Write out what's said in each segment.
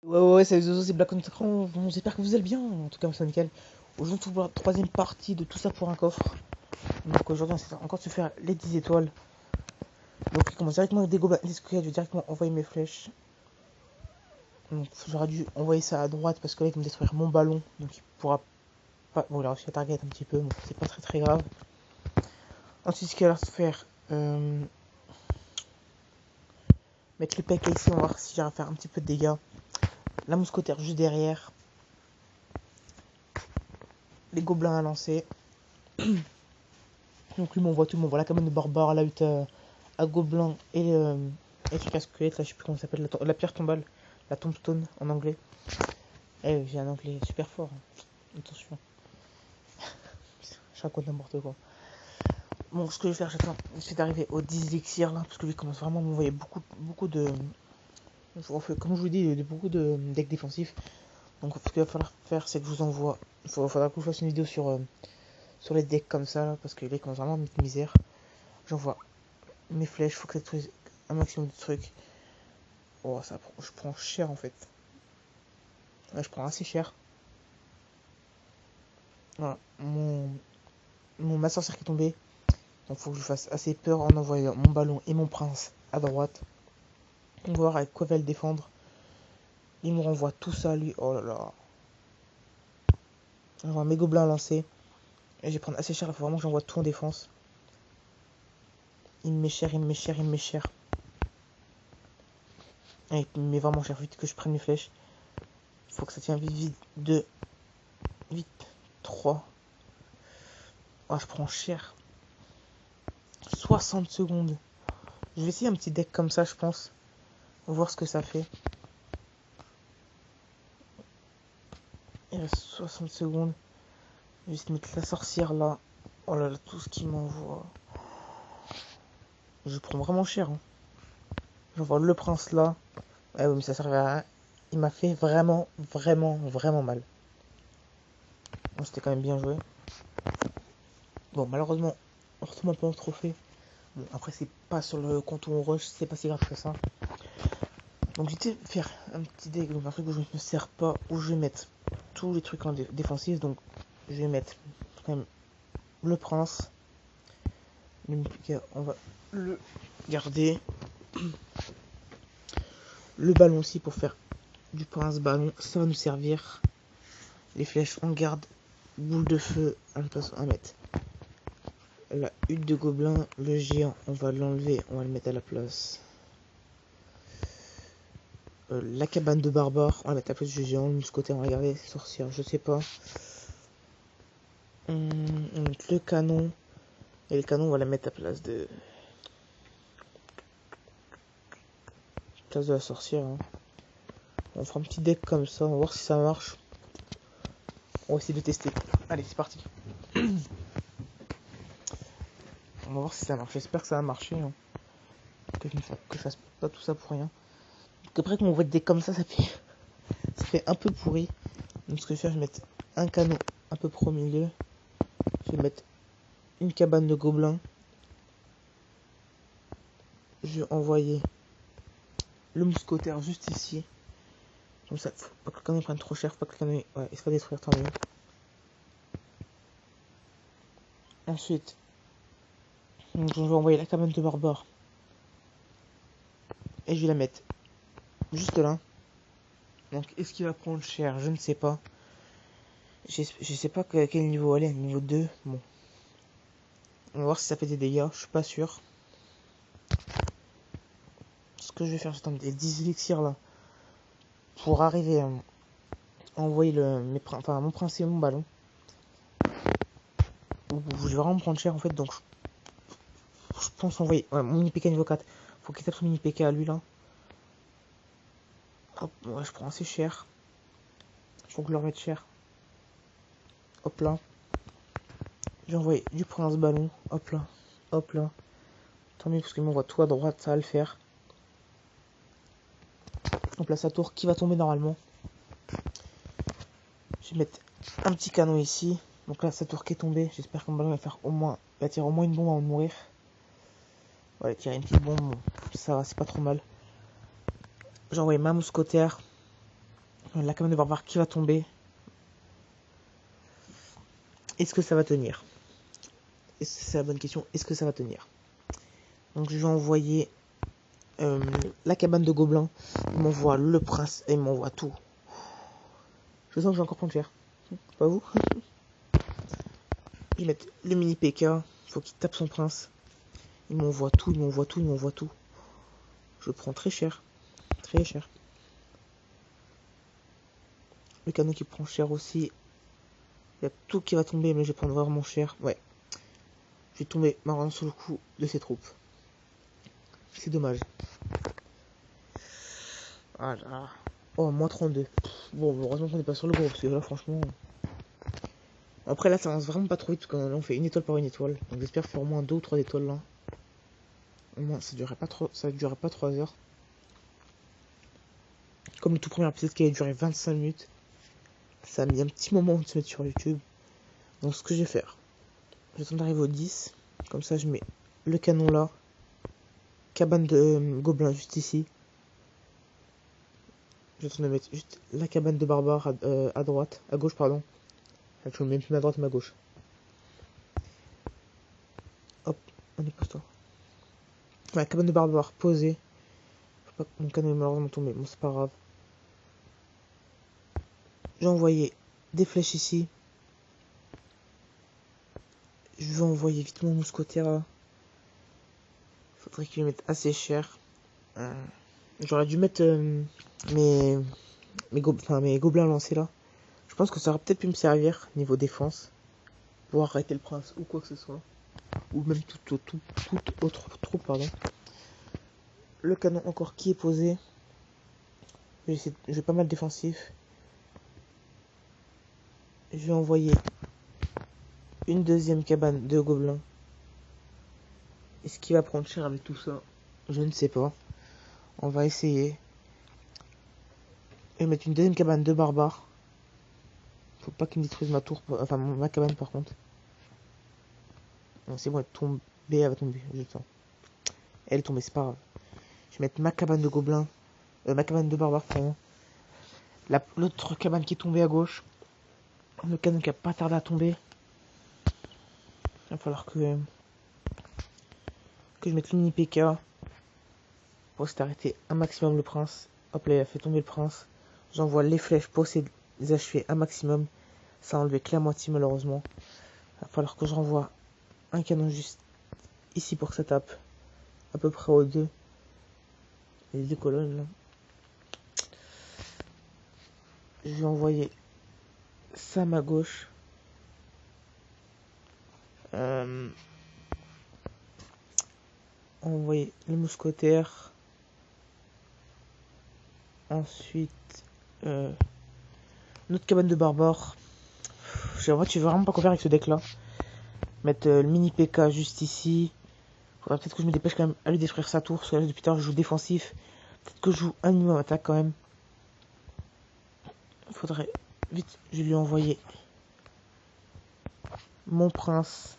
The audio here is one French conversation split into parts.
Ouais, salut Zozo, c'est Black on Écran. Bon, j'espère que vous allez bien. En tout cas, moi, c'est nickel. Aujourd'hui, on se retrouve pour la troisième partie de tout ça pour un coffre. Donc, aujourd'hui, on essaie encore de se faire les 10 étoiles. Donc, il commence directement avec des gobelins discrets. Je vais directement envoyer mes flèches. Donc, j'aurais dû envoyer ça à droite parce que là, il va me détruire mon ballon. Donc, il pourra pas. Bon, il a réussi à target un petit peu, mais c'est pas très grave. Ensuite, ce qu'il va faire, mettre le PK ici. On va voir si j'arrive à faire un petit peu de dégâts. La mousquetaire juste derrière. Les gobelins à lancer. Donc lui m'envoie tout, m'envoie la cabane de barbare, la hutte à gobelins et le squelette, là je sais plus comment ça s'appelle, la pierre tombale, la tombstone en anglais. Eh j'ai un anglais super fort, hein. Attention. Je raconte n'importe quoi. Bon, ce que je vais faire, j'attends, j'essaie d'arriver aux 10 élixirs là, parce que lui commence vraiment à m'envoyer beaucoup de... Comme je vous dis, beaucoup de decks défensifs. Donc ce qu'il va falloir faire, c'est que je vous envoie... Il faudra que je fasse une vidéo sur les decks comme ça, là, parce que là il commence vraiment à mettre misère. J'envoie mes flèches, faut que ça détruise un maximum de trucs. Oh, ça, je prends cher en fait. Ouais, je prends assez cher. Voilà, ma sorcière qui est tombée. Donc faut que je fasse assez peur en envoyant mon ballon et mon prince à droite. On va voir avec quoi va le défendre. Il me renvoie tout ça lui. Oh là là. J'envoie mes gobelins lancés. Et je vais prendre assez cher. Il faut vraiment que j'envoie tout en défense. Il me met cher, il me met cher, il me met cher. Et il me met vraiment cher. Vite que je prenne mes flèches. Il faut que ça tienne vite, vite. 2, vite. 3. Oh, je prends cher. 60 secondes. Je vais essayer un petit deck comme ça, je pense. Voir ce que ça fait. Il reste 60 secondes. Je vais juste mettre la sorcière là. Oh là là, tout ce qu'il m'envoie. Je prends vraiment cher, hein. J'envoie le prince là. Ouais, oui, mais ça servait à rien. Il m'a fait vraiment mal. Bon, c'était quand même bien joué. Bon, malheureusement, on retombe un peu en trophée. Bon, après, c'est pas sur le compte où on rush, c'est pas si grave que ça. Donc, j'étais faire un petit deck, donc un truc où je ne me sers pas, où je vais mettre tous les trucs en défensif. Donc, je vais mettre quand même le prince. On va le garder. Le ballon aussi pour faire du prince ballon, ça va nous servir. Les flèches, on garde. Boule de feu, à mettre. La hutte de gobelin, le géant, on va l'enlever, on va le mettre à la place. La cabane de barbare, on va mettre à la place du géant. Le mousquetaire, on va garder. Sorcière, je sais pas. On va mettre le canon. Et le canon, on va la mettre à la place de la sorcière, hein. On fera un petit deck comme ça, on va voir si ça marche. On va essayer de tester. Allez, c'est parti. On va voir si ça marche. J'espère que ça va marcher, hein. Que je fasse pas tout ça pour rien. Donc après qu'on voit des decks comme ça fait un peu pourri. Donc ce que je vais faire, je vais mettre un canon à peu près au milieu. Je vais mettre une cabane de gobelins. Je vais envoyer le mousquetaire juste ici. Comme ça, faut pas que le canon prenne trop cher, faut pas que le canon il se va détruire, tant mieux. Ensuite, je vais envoyer la cabane de barbare. Et je vais la mettre juste là. Donc est-ce qu'il va prendre cher? Je ne sais pas. Je sais pas quel niveau elle est, niveau 2. Bon. On va voir si ça fait des dégâts, je suis pas sûr. Ce que je vais faire, j'attends des 10 élixirs là. Pour arriver à envoyer mon prince et mon ballon. Je vais vraiment prendre cher en fait, donc je pense envoyer mon mini PK niveau 4. Faut qu'il tape son mini PK à lui là. Hop, ouais, je prends assez cher. Faut que je leur mette cher. Hop là. J'ai envoyé du prince ballon. Hop là. Hop là. Tant mieux parce qu'il m'envoie tout à droite, ça va le faire. Hop là, sa tour qui va tomber normalement. Je vais mettre un petit canon ici. Donc là, sa tour qui est tombée. J'espère que mon ballon va faire va tirer au moins une bombe avant de mourir. Ouais, tirer une petite bombe. Ça va, c'est pas trop mal. J'ai envoyé ma mousquetaire. La cabane de barbare qui va tomber. Est-ce que ça va tenir? C'est la bonne question. Est-ce que ça va tenir? Donc je vais envoyer la cabane de gobelins. Il m'envoie le prince et il m'envoie tout. Je sens que je vais encore prendre cher. Pas vous? Je vais mettre le mini PK. Faut qu'il tape son prince. Il m'envoie tout, il m'envoie tout, il m'envoie tout. Je prends très cher. Très cher. Le canon qui prend cher aussi. Il y a tout qui va tomber, mais je vais prendre vraiment cher. Ouais. Je vais tomber marrant sur le coup de ces troupes. C'est dommage. Voilà. Oh, moins 32. Bon, heureusement qu'on n'est pas sur le gros, parce que là, franchement... Après, là, ça avance vraiment pas trop vite, parce qu'on fait une étoile par une étoile. Donc j'espère faire au moins 2 ou 3 étoiles, là. Au moins, ça durerait pas 3 heures. Comme le tout premier épisode qui a duré 25 minutes. Ça a mis un petit moment de se mettre sur YouTube. Donc ce que je vais faire, j'attends d'arriver au 10. Comme ça je mets le canon là. Cabane de gobelins juste ici. J'attends de mettre juste la cabane de barbares à droite. À gauche pardon. Je mets même plus ma droite et ma gauche. Hop, on est pas toi. La cabane de barbares posée. Faut pas que mon canon est malheureusement tombé. Bon c'est pas grave. J'ai envoyé des flèches ici. Je vais envoyer vite mon mousquetaire. Faudrait qu'il le mette assez cher. J'aurais dû mettre mes gobelins lancés là. Je pense que ça aurait peut-être pu me servir niveau défense. Pour arrêter le prince ou quoi que ce soit. Ou même toute autre troupe, pardon. Le canon encore qui est posé. Je vais pas mal défensif. Je vais envoyer une deuxième cabane de gobelins. Est-ce qu'il va prendre cher avec tout ça? Je ne sais pas. On va essayer. Et mettre une deuxième cabane de barbares. Faut pas qu'il me détruise ma tour. Enfin, ma cabane par contre. C'est bon, elle tombe. Elle va tomber. Je le sens. Elle est tombée, c'est pas grave. Je vais mettre ma cabane de gobelins. Ma cabane de barbares, pardon. L'autre cabane qui est tombée à gauche. Le canon qui a pas tardé à tomber. Il va falloir que je mette le mini PK. Pour essayer d'arrêter un maximum le prince. Hop là, il a fait tomber le prince. J'envoie les flèches pour essayer de les achever un maximum. Ça a enlevé que la moitié malheureusement. Il va falloir que je renvoie un canon juste ici pour que ça tape. À peu près aux deux. Les deux colonnes là. Je vais envoyer ça à ma gauche. Envoyer le mousquetaire. Ensuite, notre cabane de barbares. En fait, je sais vraiment pas quoi faire avec ce deck là. Mettre le mini PK juste ici. Faudra peut-être que je me dépêche quand même à lui détruire sa tour. Parce que là, depuis tard, je joue défensif. Peut-être que je joue un minimum attaque quand même. Faudrait vite, je lui ai envoyé mon prince.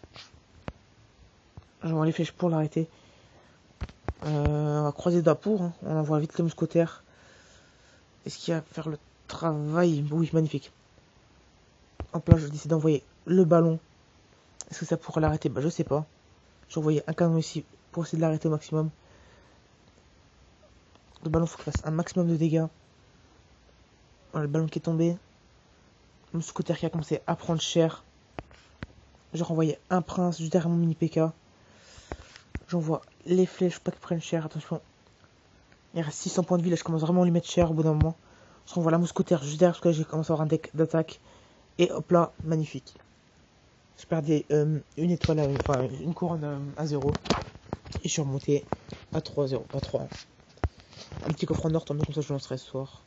J'envoie les flèches pour l'arrêter. On va croiser les doigts pour. Hein. On envoie vite le mousquetaire. Est-ce qu'il va faire le travail? Oui, magnifique. Hop là, je décide d'envoyer le ballon. Est-ce que ça pourrait l'arrêter? Bah, je sais pas. J'ai envoyé un canon ici pour essayer de l'arrêter au maximum. Le ballon, faut qu'il fasse un maximum de dégâts. Voilà, le ballon qui est tombé. Le scooter qui a commencé à prendre cher. J'ai renvoyé un prince juste derrière mon mini PK. J'envoie les flèches, pas qu'ils prennent cher. Attention. Il reste 600 points de vie. Là, je commence vraiment à lui mettre cher au bout d'un moment. Je renvoie la mousquetaire juste derrière parce que là, j'ai commencé à avoir un deck d'attaque. Et hop là, magnifique. Je perdais une étoile, enfin une couronne à 0. Et je suis remonté à 3-0, pas 3. Un petit coffre en or, tant mieux, comme ça je lancerai ce soir.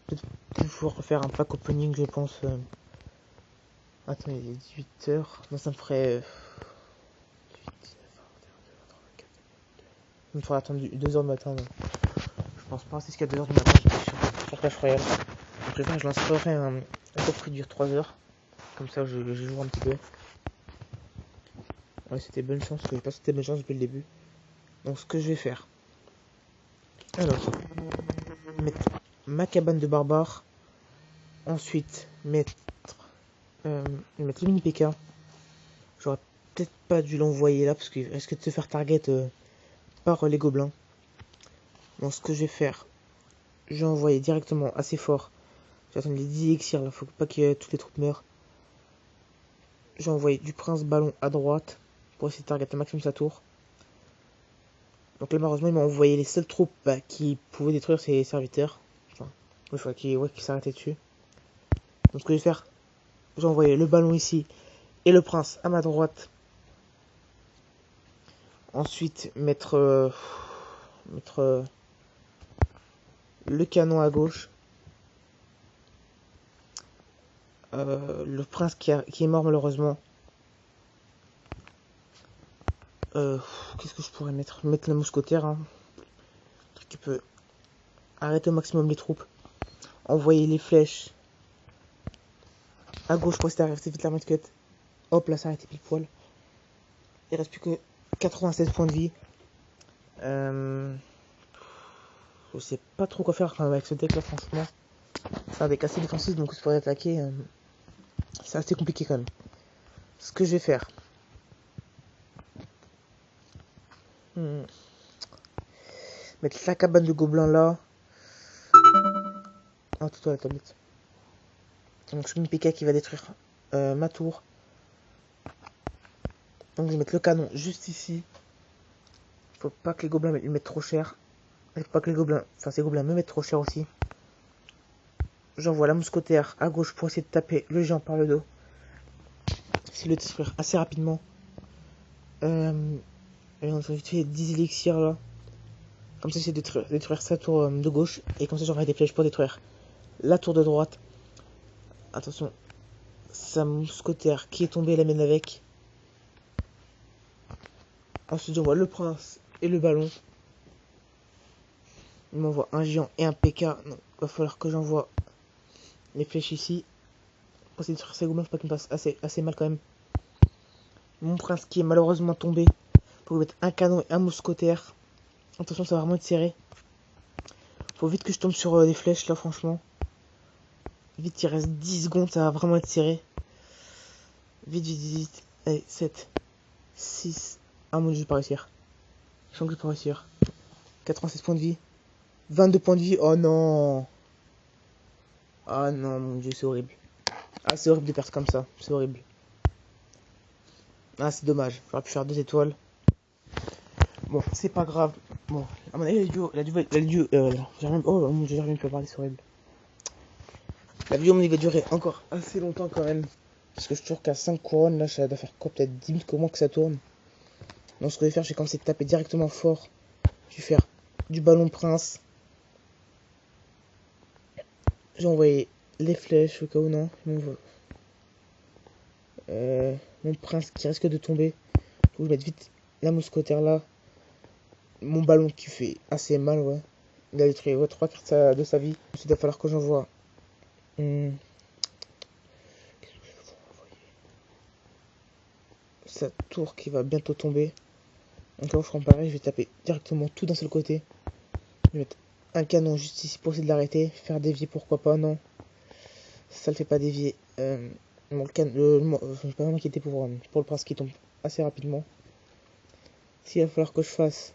Peut-être pouvoir refaire un pack opening, je pense. Attends, il est 18h. Non, ça me ferait. 18, 19, 21, 22, 23, 24. Il me faudra attendre 2h du matin. Donc. Je pense pas, c'est ce qu'il y a 2h du matin, j'étais sur Clash Royale. Donc, je lancerai un coffre qui dure 3h. Comme ça, je joue un petit peu. Ouais, c'était bonne chance, j'ai pas c'était bonne chance depuis le début. Donc, ce que je vais faire. Alors, mettre ma cabane de barbares. ensuite mettre le mini PK. J'aurais peut-être pas dû l'envoyer là parce qu'il risque de se faire target par les gobelins. Donc ce que je vais faire, je vais envoyer directement assez fort. J'attends les 10 élixirs là, faut pas que toutes les troupes meurent. J'ai envoyé du prince ballon à droite pour essayer de target un maximum sa tour. Donc là malheureusement il m'a envoyé les seules troupes qui pouvaient détruire ses serviteurs. Enfin, qui s'arrêtaient dessus. Donc ce que je vais faire, j'ai envoyé le ballon ici et le prince à ma droite. Ensuite mettre le canon à gauche. Le prince qui est mort malheureusement. Qu'est-ce que je pourrais mettre la mousquetaire, hein. Un truc qui peut arrêter au maximum les troupes. Envoyer les flèches à gauche pour essayer d'arrêter vite la main de cut. Hop là ça a arrêté pile poil. Il reste plus que 96 points de vie. Je sais pas trop quoi faire avec ce deck là franchement. C'est un deck assez défensif donc il faudrait attaquer. C'est assez compliqué quand même. Ce que je vais faire. Mettre la cabane de gobelins là. Oh, toi la tablette. Donc je mets une PK qui va détruire ma tour. Donc je vais mettre le canon juste ici. Faut pas que les gobelins me mettent trop cher. Faut pas que les gobelins, ces gobelins me mettent trop cher aussi. J'envoie la mousquetaire à gauche pour essayer de taper le géant par le dos. C'est le détruire assez rapidement. Et on va vite fait 10 élixirs là. Comme ça, c'est de détruire sa tour de gauche. Et comme ça, j'envoie des flèches pour détruire la tour de droite. Attention, sa mousquetaire qui est tombée, la mène avec. Ensuite, j'envoie le prince et le ballon. Il m'envoie un géant et un PK. Donc, il va falloir que j'envoie les flèches ici. Pour essayer de détruire ces gobelins, faut pas qu'il me passe assez mal quand même. Mon prince qui est malheureusement tombé. Pour mettre un canon et un mousquetaire. Attention, ça va vraiment être serré. Faut vite que je tombe sur des flèches là, franchement. Vite, il reste 10 secondes, ça va vraiment être serré. Vite, vite, vite. Allez, 7, 6. Ah mon dieu, je vais pas réussir. Je sens que je vais pas réussir. 86 points de vie. 22 points de vie. Oh non. Ah non, mon dieu, c'est horrible. Ah, c'est horrible de perdre comme ça. C'est horrible. Ah, c'est dommage. J'aurais pu faire 2 étoiles. Bon, c'est pas grave. Bon, à mon avis, la vidéo, oh mon dieu, j'arrive même pas à parler, c'est horrible. La vidéo, va durer encore assez longtemps quand même. Parce que je suis toujours qu'à 5 couronnes. Là, ça doit faire quoi? Peut-être 10 minutes comment que ça tourne. Donc, ce que je vais faire, je vais commencer de taper directement fort. Je vais faire du ballon prince. J'ai envoyé les flèches au cas où non. Mon prince qui risque de tomber. Je vais mettre vite la mousquetaire là. Mon ballon qui fait assez mal, ouais. Il a détruit 3 cartes de sa vie. Ensuite, il va falloir que j'envoie. Sa tour qui va bientôt tomber. Donc là, je ferai pareil. Je vais taper directement tout d'un seul côté. Je vais mettre un canon juste ici pour essayer de l'arrêter. Faire dévier, pourquoi pas, non. Ça le fait pas dévier. Je vais pas m'inquiéter pour le prince qui tombe assez rapidement. S'il va falloir que je fasse.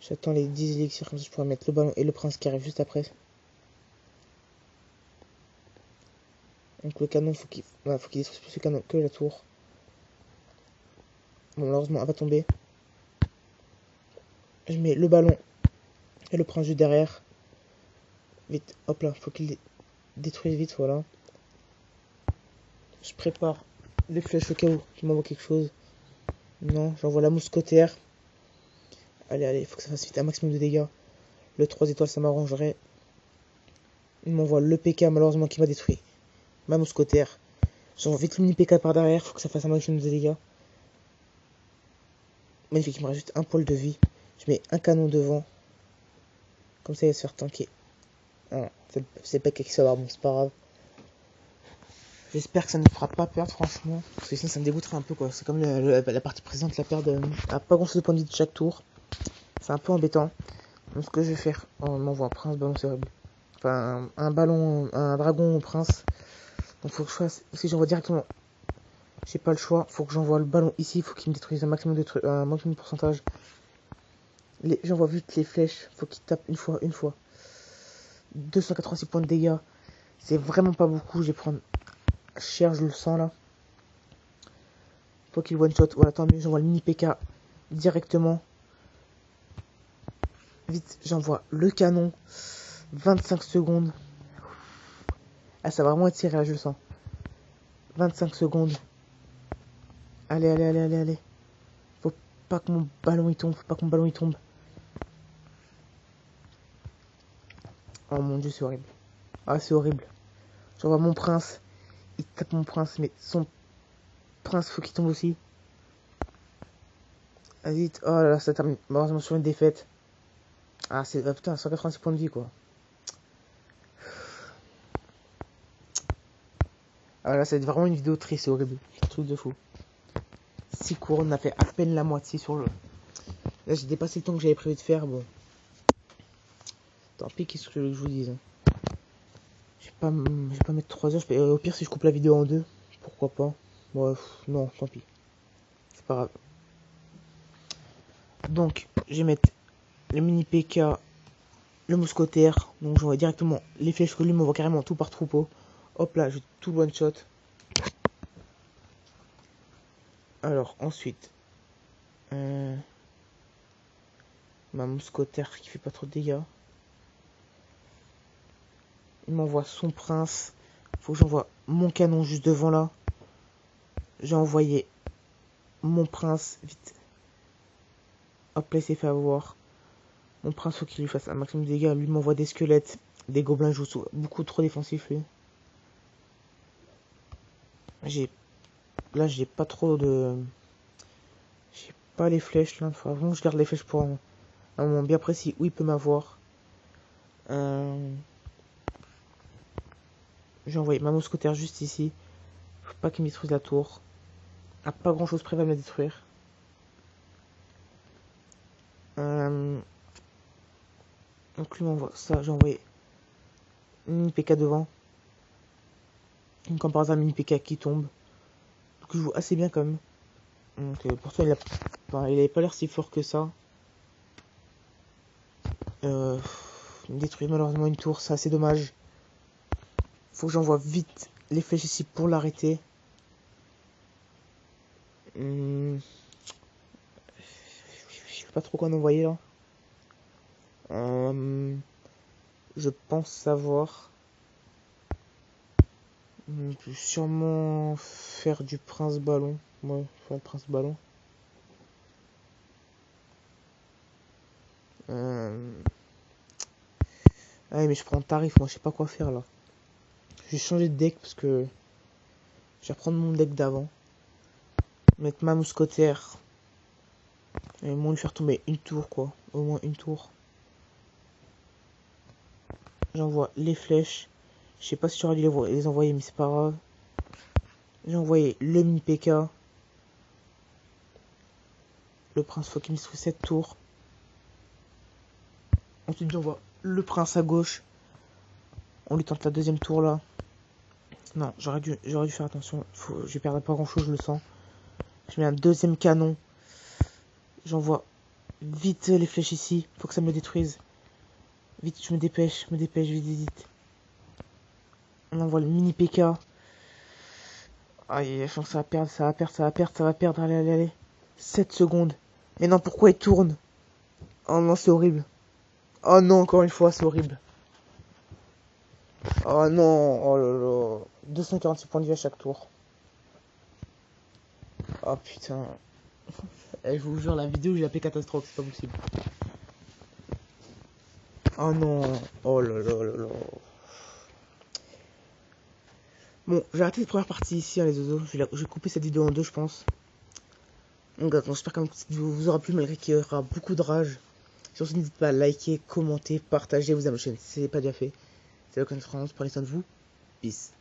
J'attends les 10 élixirs, comme ça je pourrais mettre le ballon et le prince qui arrive juste après. Donc le canon, faut qu'il détruise plus le canon que la tour. Bon, malheureusement, elle va tomber. Je mets le ballon et le prince juste derrière. Vite, hop là, faut qu'il détruise vite, voilà. Je prépare les flèches au cas où il m'envoie quelque chose. Non, j'envoie la mousquetaire. Allez, allez, faut que ça fasse vite un maximum de dégâts. Le 3 étoiles, ça m'arrangerait. Il m'envoie le PK, malheureusement, qui m'a détruit ma mousquetaire. J'envoie vite le mini PK par derrière, faut que ça fasse un maximum de dégâts. Magnifique, il me reste juste un poil de vie. Je mets un canon devant. Comme ça, il va se faire tanker. Ah, c'est pas quelque chose, bon, c'est pas grave. J'espère que ça ne fera pas perdre, franchement. Parce que sinon, ça me dégoûterait un peu, quoi. C'est comme la partie présente, la perte a pas grand chose de points de vie de chaque tour. C'est un peu embêtant. Donc, ce que je vais faire, on m'envoie un prince ballon, c'est horrible. Enfin, un ballon, un dragon au prince. Donc faut que je fasse, si j'envoie directement, j'ai pas le choix, faut que j'envoie le ballon ici, faut qu'il me détruise un maximum de pourcentage. J'envoie vite les flèches, faut qu'il tape une fois. 286 points de dégâts, c'est vraiment pas beaucoup, je vais prendre cher, je le sens là. Faut qu'il one shot, voilà, tant mieux, j'envoie le mini PK directement. Vite, j'envoie le canon, 25 secondes. Ah, ça va vraiment être serré là, je le sens. 25 secondes. Allez. Faut pas que mon ballon il tombe, Oh mon dieu, c'est horrible. Ah, c'est horrible. J'envoie mon prince. Il tape mon prince, mais son prince, faut qu'il tombe aussi. Vas-y, vite. Oh là là, ça termine malheureusement sur une défaite. Ah, c'est... Ah, putain, 186 points de vie, quoi. Ah là, c'est vraiment une vidéo triste, c'est horrible. Truc de fou. 6 couronnes, on a fait à peine la moitié sur le... Là, j'ai dépassé le temps que j'avais prévu de faire, bon. Tant pis, qu'est-ce que je vous dise. Je vais pas mettre 3 heures. Au pire, si je coupe la vidéo en deux, pourquoi pas. Bref, non, tant pis. C'est pas grave. Donc, je vais mettre le mini PK, le mousquetaire. Donc, j'envoie directement les flèches que lui m'envoie carrément tout par troupeau. Hop là, je tout one shot. Alors, ensuite, ma mousquetaire qui fait pas trop de dégâts. Il m'envoie son prince. Faut que j'envoie mon canon juste devant là. J'ai envoyé mon prince. Vite. Hop là, il s'est fait avoir. Mon prince, faut qu'il lui fasse un maximum de dégâts. Lui m'envoie des squelettes. Des gobelins, je joue beaucoup trop défensif lui. Là, j'ai pas trop de... J'ai pas les flèches là. Il faut vraiment que je garde les flèches pour un moment bien précis où il peut m'avoir. J'ai envoyé ma mousquetaire juste ici. Faut pas qu'il me détruise la tour. Ah, pas grand chose près va me la détruire. Donc lui m'envoie ça. J'ai envoyé mini PK devant. Comme par hasard, mini PK qui tombe. Donc je joue assez bien quand même. Donc pourtant il avait pas l'air si fort que ça. Il me détruit malheureusement une tour, c'est assez dommage. Faut que j'envoie vite les flèches ici pour l'arrêter. Je sais pas trop quoi en envoyer là. Je pense savoir. Je vais sûrement faire du prince ballon. Ouais, faire le prince ballon. Ah mais je prends tarif, moi je sais pas quoi faire là. Je vais changer de deck parce que je vais reprendre mon deck d'avant. Mettre ma mousquetaire. Et au moins lui faire tomber une tour quoi. Au moins une tour. J'envoie les flèches. Je sais pas si j'aurais dû les envoyer mais c'est pas grave. J'ai envoyé le mini PK. Le prince faut qu'il me trouve cette tour. Ensuite j'envoie le prince à gauche. On lui tente la deuxième tour là. Non, j'aurais dû faire attention. Je perdrai pas grand chose, je le sens. Je mets un deuxième canon. J'envoie vite les flèches ici. Faut que ça me le détruise. Vite, je me dépêche, vite. On envoie le mini PK. Aïe, je sens que ça va perdre. Allez. 7 secondes. Mais non, pourquoi il tourne? Oh non, c'est horrible. Oh non, encore une fois, c'est horrible. Oh non, oh là là. 246 points de vie à chaque tour. Oh putain. Je vous jure, la vidéo, j'ai appelé catastrophe, c'est pas possible. Oh non. Oh là là. Bon, j'ai arrêté cette première partie ici, hein, les oiseaux. Je vais couper cette vidéo en deux, je pense. Donc, j'espère que cette vidéo vous aura plu, malgré qu'il y aura beaucoup de rage. Surtout, n'hésitez pas à liker, commenter, partager, vous abonner à la chaîne si ce n'est pas déjà fait. C'est le France, prenez soin de vous. Peace.